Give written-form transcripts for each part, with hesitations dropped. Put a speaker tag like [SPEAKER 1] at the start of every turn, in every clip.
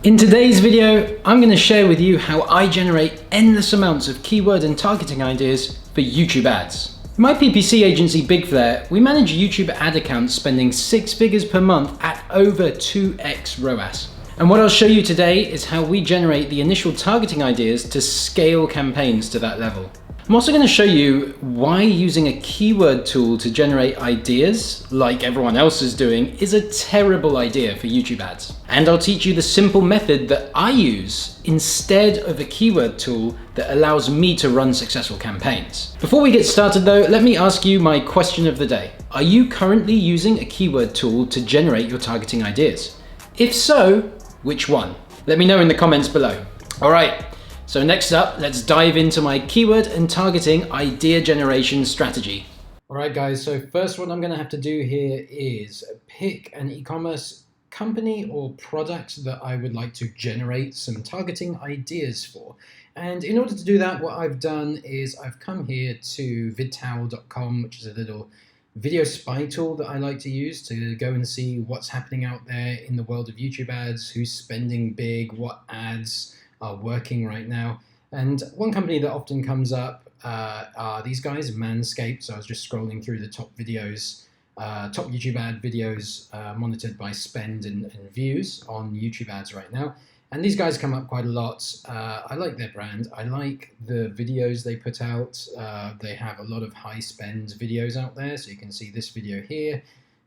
[SPEAKER 1] In today's video, I'm going to share with you how I generate endless amounts of keyword and targeting ideas for YouTube ads. In my PPC agency Big Flare, we manage YouTube ad accounts spending 6 figures per month at over 2x ROAS. And what I'll show you today is how we generate the initial targeting ideas to scale campaigns to that level. I'm also going to show you why using a keyword tool to generate ideas, like everyone else is doing, is a terrible idea for YouTube ads. And I'll teach you the simple method that I use instead of a keyword tool that allows me to run successful campaigns. Before we get started though, let me ask you my question of the day. Are you currently using a keyword tool to generate your targeting ideas? If so, which one? Let me know in the comments below. All right. So next up, let's dive into my keyword and targeting idea generation strategy. All right, guys, so first what I'm gonna have to do here is pick an e-commerce company or product that I would like to generate some targeting ideas for. And in order to do that, what I've done is I've come here to vidtowel.com, which is a little video spy tool that I like to use to go and see what's happening out there in the world of YouTube ads, who's spending big, what ads are working right now. And one company that often comes up are these guys, Manscaped. So I was just scrolling through the top videos, top YouTube ad videos monitored by spend and views on YouTube ads right now. And these guys come up quite a lot. I like their brand. I like the videos they put out. They have a lot of high spend videos out there. So you can see this video here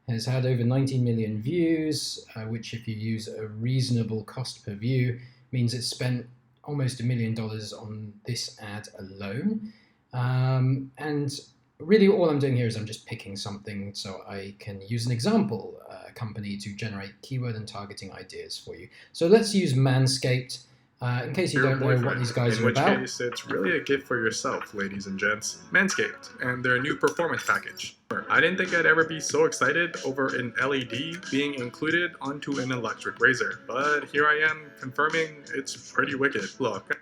[SPEAKER 1] has had over 90 million views, which if you use a reasonable cost per view, means it's spent almost $1 million on this ad alone. And really all I'm doing here is I'm just picking something so I can use an example company to generate keyword and targeting ideas for you. So let's use Manscaped. In case you don't know what these guys are about.
[SPEAKER 2] In which case, it's really a gift for yourself, ladies and gents. Manscaped and their new performance package. I didn't think I'd ever be so excited over an LED being included onto an electric razor, but here I am confirming it's pretty wicked. Look.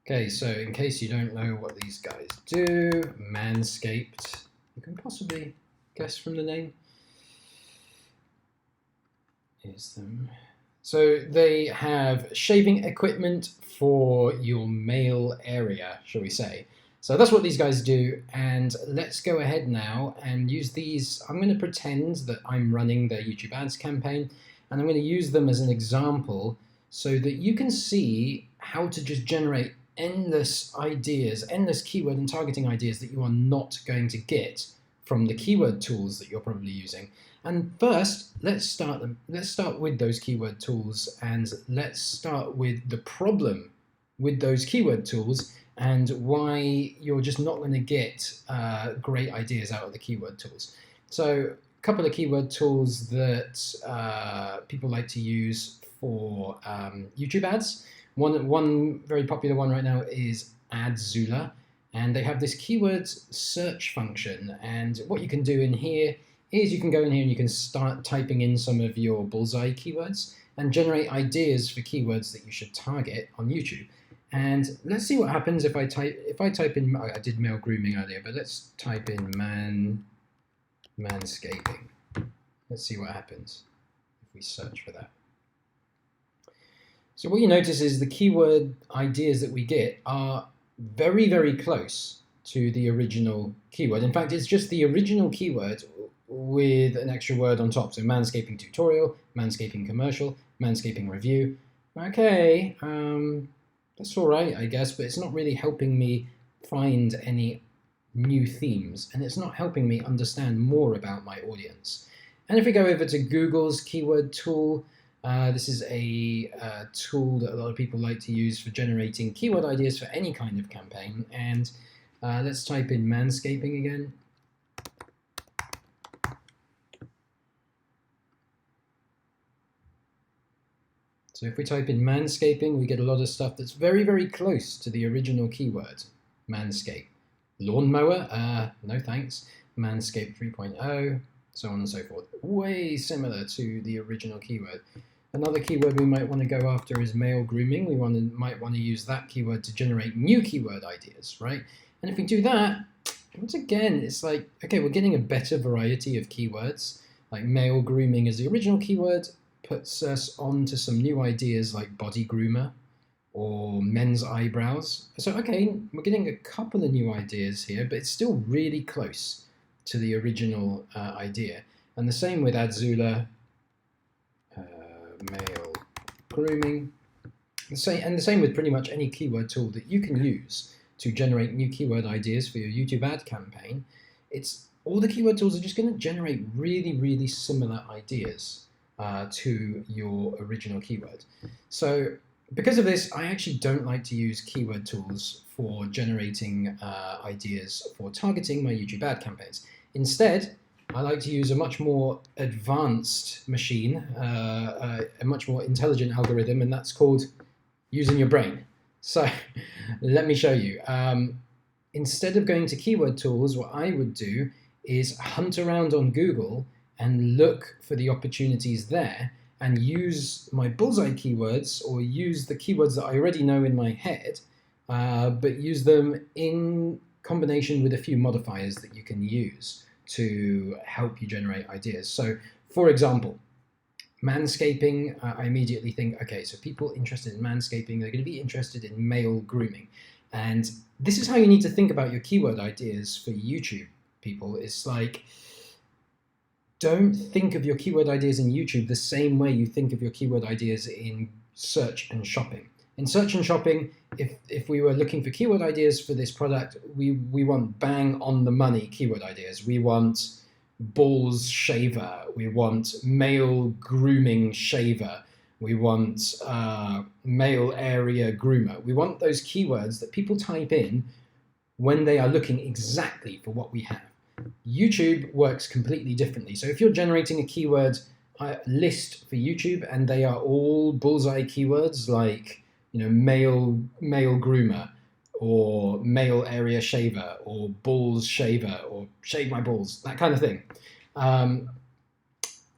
[SPEAKER 1] Okay, so in case you don't know what these guys do, Manscaped, you can possibly guess from the name, is them. So they have shaving equipment for your male area, shall we say. So that's what these guys do. And let's go ahead now and use these. I'm going to pretend that I'm running their YouTube ads campaign, and I'm going to use them as an example so that you can see how to just generate endless ideas, endless keyword and targeting ideas that you are not going to get from the keyword tools that you're probably using. And first, let's start with those keyword tools, and let's start with the problem with those keyword tools and why you're just not going to get great ideas out of the keyword tools. So a couple of keyword tools that people like to use for YouTube ads. One very popular one right now is Adzula, and they have this keyword search function. And what you can do in here is you can go in here and you can start typing in some of your bullseye keywords and generate ideas for keywords that you should target on YouTube. And let's see what happens if I type in, I did male grooming earlier, but let's type in manscaping. Let's see what happens if we search for that. So what you notice is the keyword ideas that we get are very, very close to the original keyword. In fact, it's just the original keyword with an extra word on top. So manscaping tutorial, manscaping commercial, manscaping review. Okay, that's all right, I guess, but it's not really helping me find any new themes, and it's not helping me understand more about my audience. And if we go over to Google's keyword tool, this is a tool that a lot of people like to use for generating keyword ideas for any kind of campaign. And let's type in manscaping again. So if we type in manscaping, we get a lot of stuff that's very, very close to the original keyword, manscape. Lawnmower, no thanks. Manscape 3.0, so on and so forth. Way similar to the original keyword. Another keyword we might want to go after is male grooming. We might want to use that keyword to generate new keyword ideas, right? And if we do that, once again, it's like, okay, we're getting a better variety of keywords. Like male grooming is the original keyword, puts us on to some new ideas like body groomer or men's eyebrows. So, okay, we're getting a couple of new ideas here, but it's still really close to the original idea. And the same with Adzula, male grooming. And the same with pretty much any keyword tool that you can use to generate new keyword ideas for your YouTube ad campaign. All the keyword tools are just going to generate really, really similar ideas to your original keyword. So because of this, I actually don't like to use keyword tools for generating ideas for targeting my YouTube ad campaigns. Instead, I like to use a much more advanced machine, a much more intelligent algorithm, and that's called using your brain. So let me show you. Instead of going to keyword tools, what I would do is hunt around on Google and look for the opportunities there and use my bullseye keywords, or use the keywords that I already know in my head, but use them in combination with a few modifiers that you can use to help you generate ideas. So for example, manscaping, I immediately think, okay, so people interested in manscaping, they're going to be interested in male grooming. And this is how you need to think about your keyword ideas for YouTube, people. It's like, don't think of your keyword ideas in YouTube the same way you think of your keyword ideas in search and shopping. In search and shopping, if we were looking for keyword ideas for this product, we want bang on the money keyword ideas. We want balls shaver, we want male grooming shaver, we want male area groomer. We want those keywords that people type in when they are looking exactly for what we have. YouTube works completely differently. So if you're generating a keyword list for YouTube and they are all bullseye keywords like, male groomer, or male area shaver, or balls shaver, or shave my balls, that kind of thing.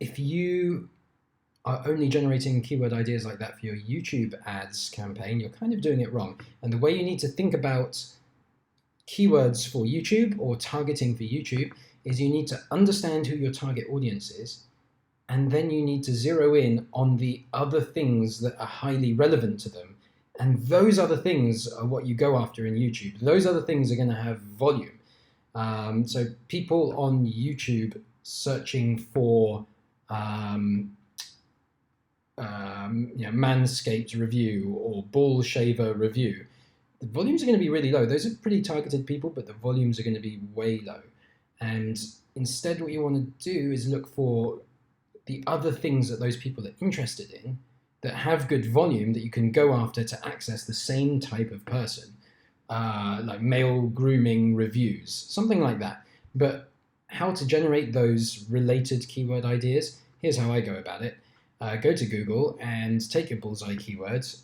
[SPEAKER 1] If you are only generating keyword ideas like that for your YouTube ads campaign, you're kind of doing it wrong. And the way you need to think about keywords for YouTube or targeting for YouTube is you need to understand who your target audience is, and then you need to zero in on the other things that are highly relevant to them. And those other things are what you go after in YouTube. Those other things are going to have volume. So people on YouTube searching for Manscaped review or ball shaver review, the volumes are going to be really low. Those are pretty targeted people, but the volumes are going to be way low. And instead, what you want to do is look for the other things that those people are interested in that have good volume that you can go after to access the same type of person, like male grooming reviews, something like that. But how to generate those related keyword ideas, here's how I go about it. Go to Google and take your bullseye keywords.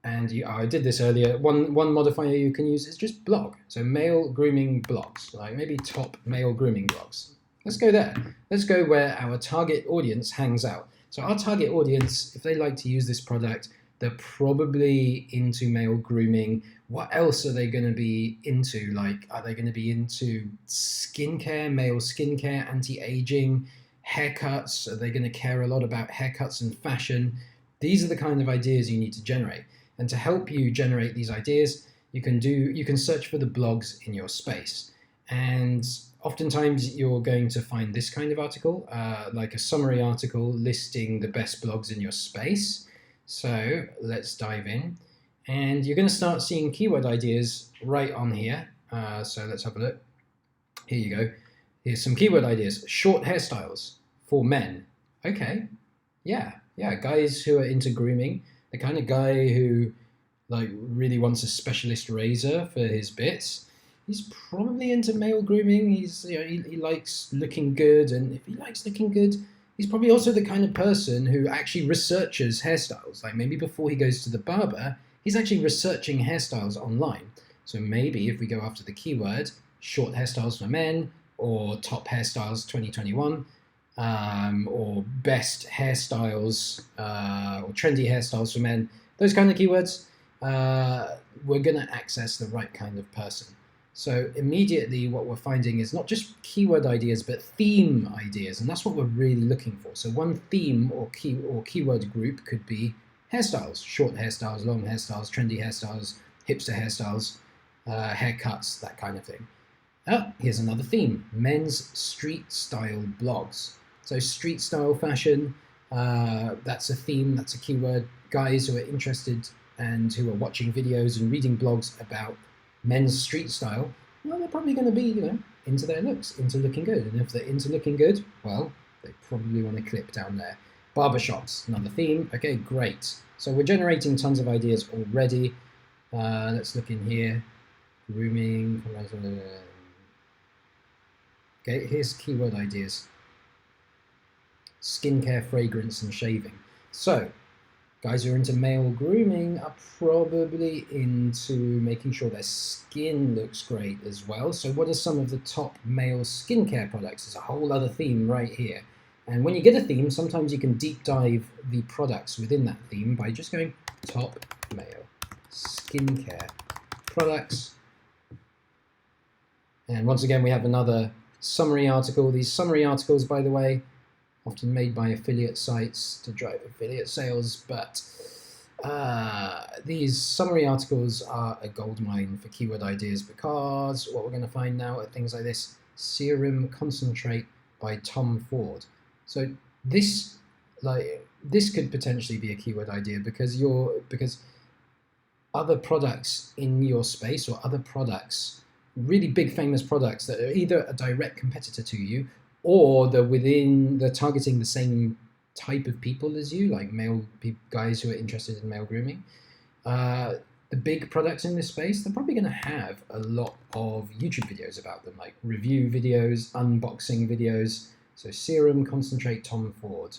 [SPEAKER 1] And I did this earlier. One modifier you can use is just blog. So male grooming blogs, like maybe top male grooming blogs. Let's go there. Let's go where our target audience hangs out. So our target audience, if they like to use this product, they're probably into male grooming. What else are they going to be into? Like, are they going to be into skincare, male skincare, anti-aging, haircuts? Are they going to care a lot about haircuts and fashion? These are the kind of ideas you need to generate. And to help you generate these ideas, you can search for the blogs in your space. And oftentimes you're going to find this kind of article, like a summary article listing the best blogs in your space. So let's dive in. And you're going to start seeing keyword ideas right on here. So let's have a look. Here you go. Here's some keyword ideas. Short hairstyles for men. Okay. Yeah, guys who are into grooming. The kind of guy who really wants a specialist razor for his bits. He's probably into male grooming. He likes looking good, and if he likes looking good, he's probably also the kind of person who actually researches hairstyles. Like maybe before he goes to the barber, he's actually researching hairstyles online. So maybe if we go after the keyword short hairstyles for men, or top hairstyles 2021, or best hairstyles, or trendy hairstyles for men, those kind of keywords, we're going to access the right kind of person. So immediately what we're finding is not just keyword ideas, but theme ideas, and that's what we're really looking for. So one theme or keyword group could be hairstyles, short hairstyles, long hairstyles, trendy hairstyles, hipster hairstyles, haircuts, that kind of thing. Here's another theme, men's street style blogs. So street style fashion, that's a theme, that's a keyword. Guys who are interested and who are watching videos and reading blogs about men's street style, well, they're probably going to be, into their looks, into looking good. And if they're into looking good, well, they probably want to click down there. Barbershops, another theme. Okay, great. So we're generating tons of ideas already. Let's look in here. Grooming. Okay, here's keyword ideas. Skincare, fragrance, and shaving. So, guys who are into male grooming are probably into making sure their skin looks great as well. So what are some of the top male skincare products? There's a whole other theme right here. And when you get a theme, sometimes you can deep dive the products within that theme by just going top male skincare products. And once again, we have another summary article. These summary articles, by the way, often made by affiliate sites to drive affiliate sales, but these summary articles are a goldmine for keyword ideas, because what we're going to find now are things like this: serum concentrate by Tom Ford. So this could potentially be a keyword idea, because other products in your space, or other products, really big famous products that are either a direct competitor to you, or they're targeting the same type of people as you, like guys who are interested in male grooming. The big products in this space, they're probably going to have a lot of YouTube videos about them, like review videos, unboxing videos. So serum concentrate Tom Ford.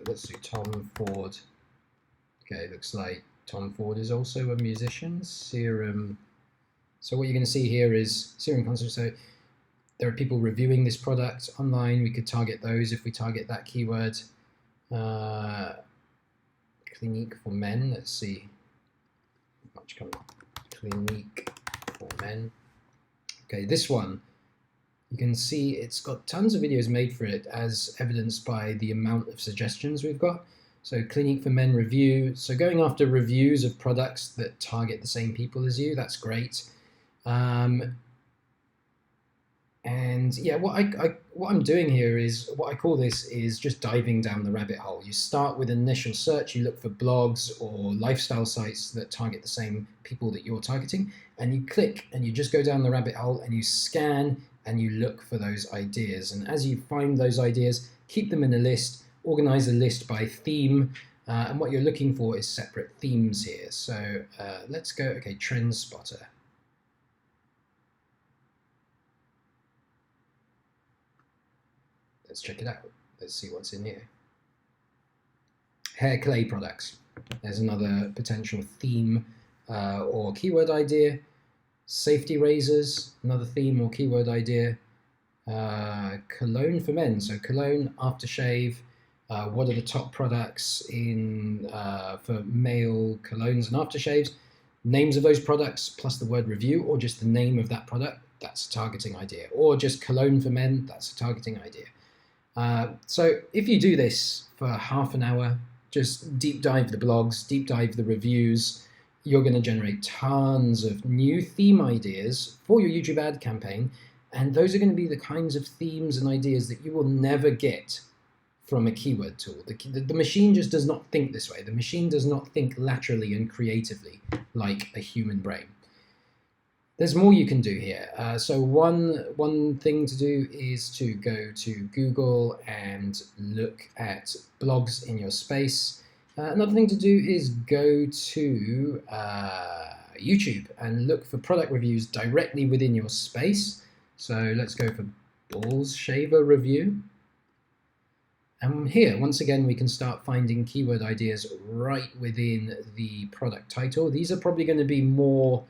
[SPEAKER 1] Let's do Tom Ford. Okay, looks like Tom Ford is also a musician. Serum. So what you're going to see here is serum concentrate. So there are people reviewing this product online. We could target those if we target that keyword. Clinique for men. Let's see. Much coming. Clinique for men. Okay, this one. You can see it's got tons of videos made for it, as evidenced by the amount of suggestions we've got. So Clinique for Men review. So going after reviews of products that target the same people as you, that's great. And yeah, what I'm doing here is, what I call this is just diving down the rabbit hole. You start with initial search, you look for blogs or lifestyle sites that target the same people that you're targeting, and you click and you just go down the rabbit hole and you scan and you look for those ideas. And as you find those ideas, keep them in a list, organize a list by theme, and what you're looking for is separate themes here. So let's go, okay, Trend Spotter. Let's check it out. Let's see what's in here. Hair clay products. There's another potential theme or keyword idea. Safety razors, another theme or keyword idea. Cologne for men. So cologne, aftershave. What are the top products for male colognes and aftershaves? Names of those products plus the word review, or just the name of that product. That's a targeting idea. Or just cologne for men. That's a targeting idea. So if you do this for half an hour, just deep dive the blogs, deep dive the reviews, you're going to generate tons of new theme ideas for your YouTube ad campaign. And those are going to be the kinds of themes and ideas that you will never get from a keyword tool. The machine just does not think this way. The machine does not think laterally and creatively like a human brain. There's more you can do here. So one thing to do is to go to Google and look at blogs in your space. Another thing to do is go to YouTube and look for product reviews directly within your space. So let's go for balls shaver review. And here, once again, we can start finding keyword ideas right within the product title. These are probably going to be more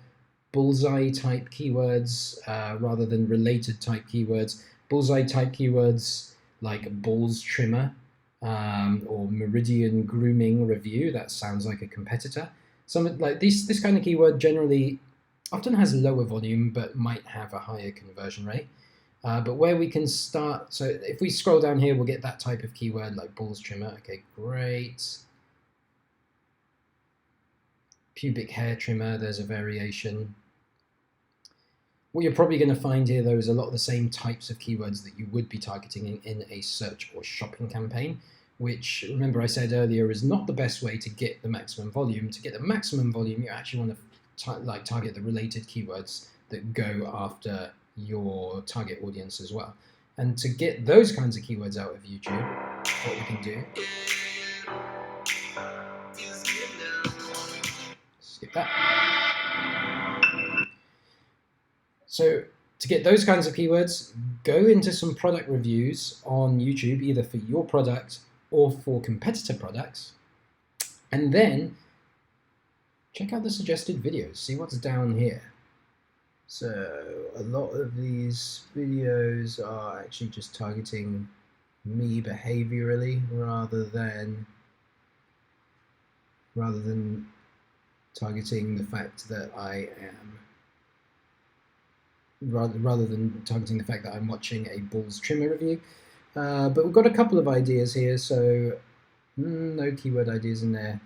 [SPEAKER 1] bullseye type keywords rather than related type keywords. Bullseye type keywords like balls trimmer or meridian grooming review. That sounds like a competitor. Some like this kind of keyword generally often has lower volume but might have a higher conversion rate. But where we can start, so if we scroll down here, we'll get that type of keyword like balls trimmer. Okay, great. Pubic hair trimmer, there's a variation. What you're probably going to find here, though, is a lot of the same types of keywords that you would be targeting in a search or shopping campaign, which, remember I said earlier, is not the best way to get the maximum volume. To get the maximum volume, you actually want to target the related keywords that go after your target audience as well. And to get those kinds of keywords out of YouTube, what we can do, skip that. So to get those kinds of keywords, go into some product reviews on YouTube, either for your product or for competitor products, and then check out the suggested videos, see what's down here. So a lot of these videos are actually just targeting me behaviorally rather than targeting the fact that I am rather than targeting the fact that I'm watching a balls trimmer review. But we've got a couple of ideas here, so no keyword ideas in there.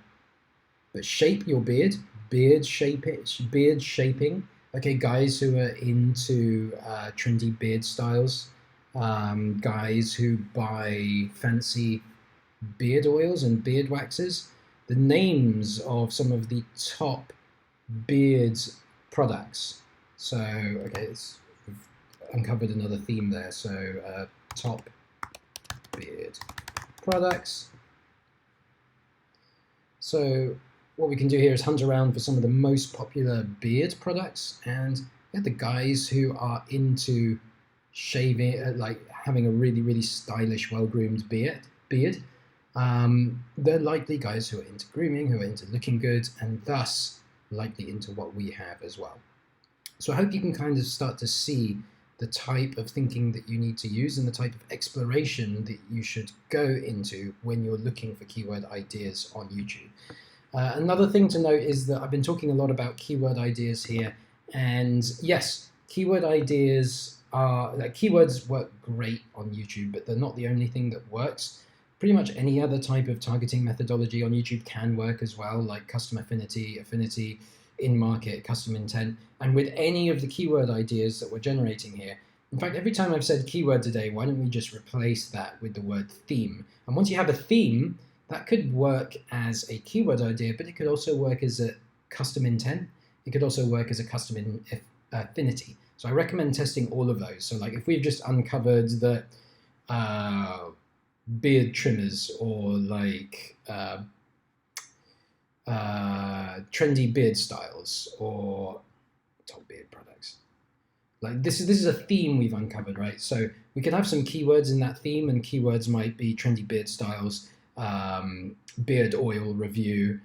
[SPEAKER 1] But shape your beard, beard shaping. Okay, guys who are into trendy beard styles, guys who buy fancy beard oils and beard waxes. The names of some of the top beard products. So, okay, we've uncovered another theme there. So, top beard products. So what we can do here is hunt around for some of the most popular beard products, and the guys who are into shaving, like having a really, really stylish, well-groomed beard. They're likely guys who are into grooming, who are into looking good, and thus likely into what we have as well. So I hope you can kind of start to see the type of thinking that you need to use and the type of exploration that you should go into when you're looking for keyword ideas on YouTube. Another thing to note is that I've been talking a lot about keyword ideas here, and yes, keyword ideas are, like, keywords work great on YouTube, but they're not the only thing that works. Pretty much any other type of targeting methodology on YouTube can work as well, like custom affinity, in-market, custom intent, and with any of the keyword ideas that we're generating here. In fact, every time I've said keyword today, why don't we just replace that with the word theme? And once you have a theme, that could work as a keyword idea, but it could also work as a custom intent. It could also work as a custom affinity. So I recommend testing all of those. So like if we've just uncovered the beard trimmers or like trendy beard styles or top beard products. Like this is a theme we've uncovered, right? So we can have some keywords in that theme, and keywords might be trendy beard styles, beard oil review,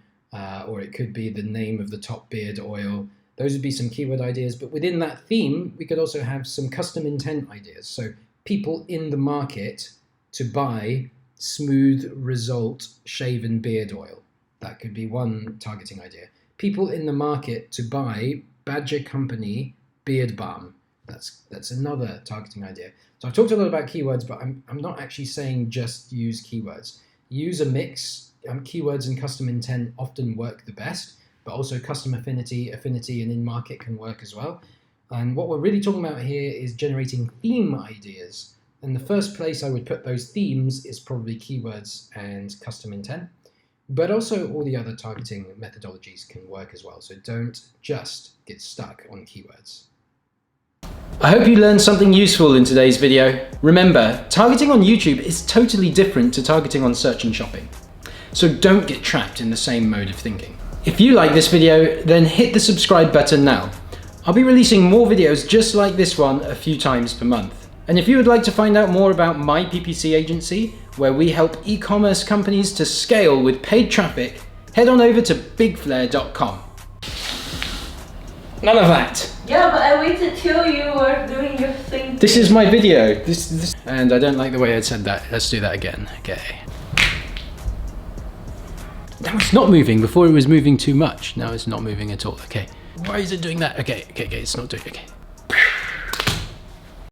[SPEAKER 1] or it could be the name of the top beard oil. Those would be some keyword ideas, but within that theme, we could also have some custom intent ideas. So people in the market to buy smooth result shaven beard oil. That could be one targeting idea. People in the market to buy Badger Company beard balm. That's another targeting idea. So I've talked a lot about keywords, but I'm not actually saying just use keywords. Use a mix. Keywords and custom intent often work the best, but also custom affinity, and in-market can work as well. And what we're really talking about here is generating theme ideas. And the first place I would put those themes is probably keywords and custom intent, but also all the other targeting methodologies can work as well. So don't just get stuck on keywords. I hope you learned something useful in today's video. Remember, targeting on YouTube is totally different to targeting on search and shopping. So don't get trapped in the same mode of thinking. If you like this video, then hit the subscribe button now. I'll be releasing more videos just like this one a few times per month. And if you would like to find out more about my PPC agency, where we help e-commerce companies to scale with paid traffic, head on over to bigflare.com. None of that.
[SPEAKER 3] Yeah, but I waited till you were doing your thing.
[SPEAKER 1] This is my video. This. And I don't like the way I said that. Let's do that again. Okay. Now it's not moving. Before it was moving too much. Now it's not moving at all. Okay. Why is it doing that? Okay, it's not doing, okay.